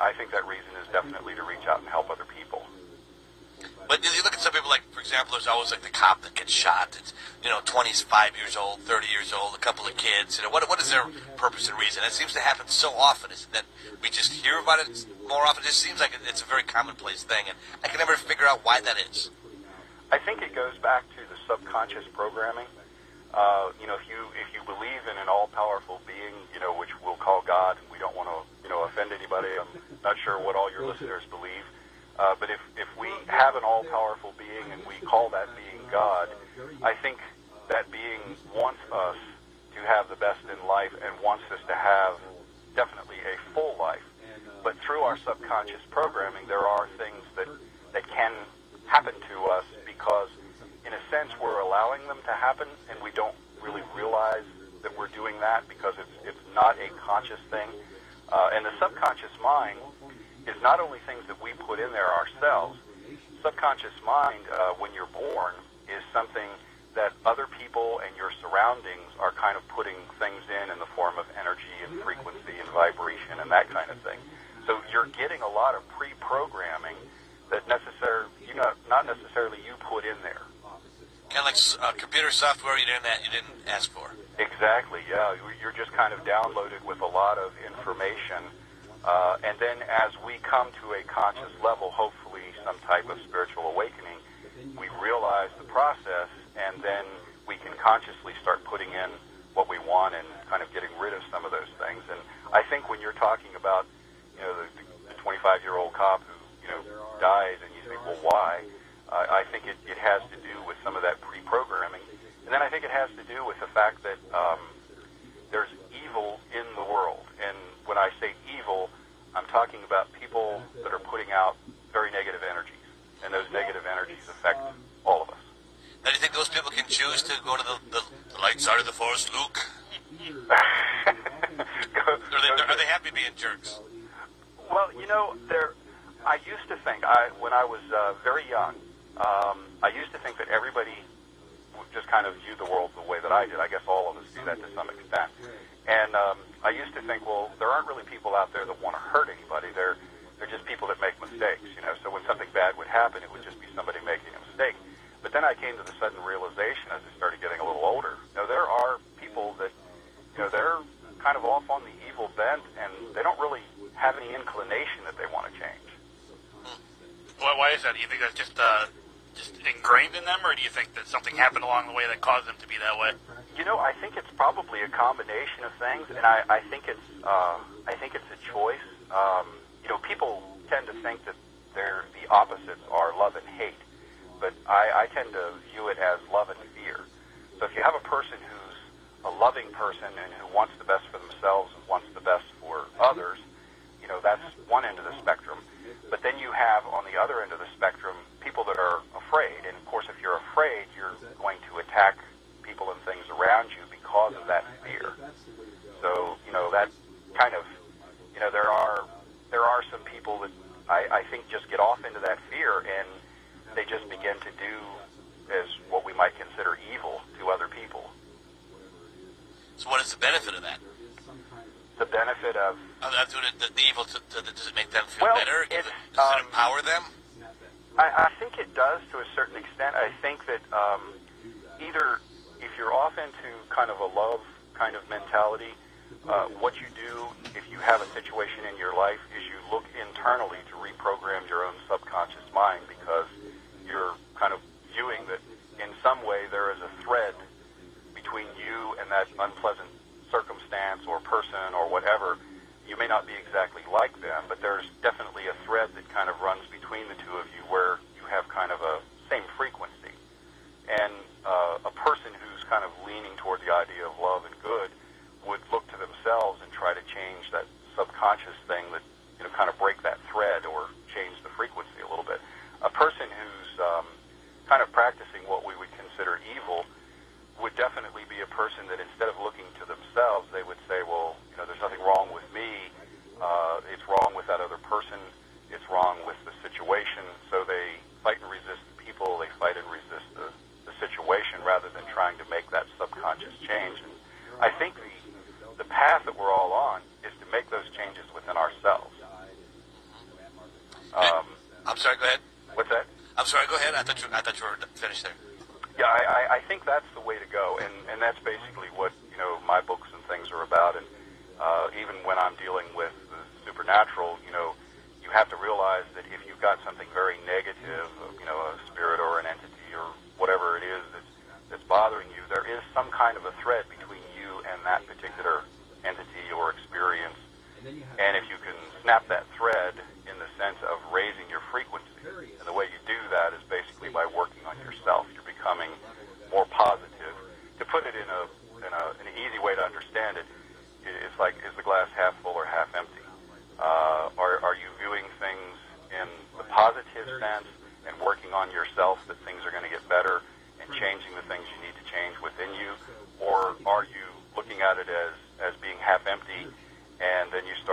I think that reason is definitely to reach out and help other people. But you look at some people, like, for example, there's always, like, the cop that gets shot. It's, 25 years old, 30 years old, a couple of kids. What is their purpose and reason? It seems to happen so often. Is that we just hear about it more often? It just seems like it's a very commonplace thing, and I can never figure out why that is. I think it goes back to the subconscious programming. If you believe in an all-powerful being, which we'll call God, and we don't want to, offend anybody. I'm not sure what all your listeners believe. But if we have an all-powerful being and we call that being God, I think that being wants us to have the best in life and wants us to have definitely a full life. But through our subconscious programming, there are things that can happen to us because, in a sense, we're allowing them to happen, and we don't really realize that we're doing that because it's not a conscious thing. And the subconscious mind is not only things that we put in there ourselves. Subconscious mind, when you're born, is something that other people and your surroundings are kind of putting things in the form of energy and frequency and vibration and that kind of thing. So you're getting a lot of pre-programming that not necessarily you put in there. Kind of like computer software you didn't ask for. Exactly, yeah. You're just kind of downloaded with a lot of information. And then as we come to a conscious level, hopefully some type of spiritual awakening, we realize the process, and then we can consciously start putting in what we want and kind of getting rid of some of those things. And I think when you're talking about, the 25-year-old cop who, dies, and you think, well, why? I think it has to do with some of that pre-programming. And then I think it has to do with the fact that there's evil in the world. And when I say evil, I'm talking about people that are putting out very negative energies. And those negative energies affect all of us. Now, do you think those people can choose to go to the light side of the force, Luke? Are they happy being jerks? Well, I used to think, when I was very young, I used to think that everybody would just kind of view the world the way that I did. I guess all of us do that to some extent. And I used to think, well, there aren't really people out there that want to hurt anybody. They're just people that make mistakes, So when something bad would happen, it would just be somebody making a mistake. But then I came to the sudden realization as I started getting a little older. There are people that, they're kind of off on the evil bent, and they don't really have any inclination that they want to change. Well, why is that? Do you think that's just ingrained in them, or do you think that something happened along the way that caused them to be that way? I think it's probably a combination of things, and I think it's a choice. People tend to think that the opposites are love and hate, but I tend to view it as love and fear. So if you have a person who's a loving person and who wants the best for themselves and wants the best for others, that's one end of the spectrum. But then you have, on the other end of the spectrum, people that are afraid. And, of course, if you're afraid, you're going to attack people and things around you because of that fear. So, that kind of, there are some people that I think just get off into that fear, and they just begin to do as what we might consider evil to other people. So what is the benefit of that? The benefit of... the evil, does it make them feel better? Does it empower them? I think it does to a certain extent. I think that either if you're off into kind of a love kind of mentality, what you do if you have a situation in your life is you look internally to reprogram your own subconscious mind, because you're kind of viewing that in some way there is a thread between you and that unpleasant circumstance or person or whatever. You may not be exactly like them, but there's definitely a thread that kind of runs between the two of you where you have kind of a same frequency. And a person who's kind of leaning toward the idea of love and good would look to themselves and try to change that subconscious thing that, kind of break that thread or change the frequency a little bit. A person who's kind of practicing what we would consider evil would definitely be a person that instead of looking to themselves, they would say, well, there's nothing wrong with me. It's wrong with that other person. It's wrong with the situation. So they fight and resist the people. They fight and resist the situation rather than trying to make that subconscious change. And I think the path that we're all on is to make those changes within ourselves. I'm sorry, go ahead. What's that? I'm sorry, go ahead. I thought you were finished there. Yeah, I think that's the way to go, and that's basically what my books and things are about. And even when I'm dealing with the supernatural, you have to realize that if you've got something very negative, a spirit or an entity or whatever it is that's bothering you, there is some kind of a thread between you and that particular entity or experience. And if you can snap that thread in the sense of raising your frequency, and the way you do that is basically by working on yourself. You're becoming more positive. To put it in an easy way to understand it, it's like, is the glass half full or half empty? Are you viewing things in the positive sense and working on yourself that things are going to get better and changing the things you need to change within you? Or are you looking at it as being half empty, and then you start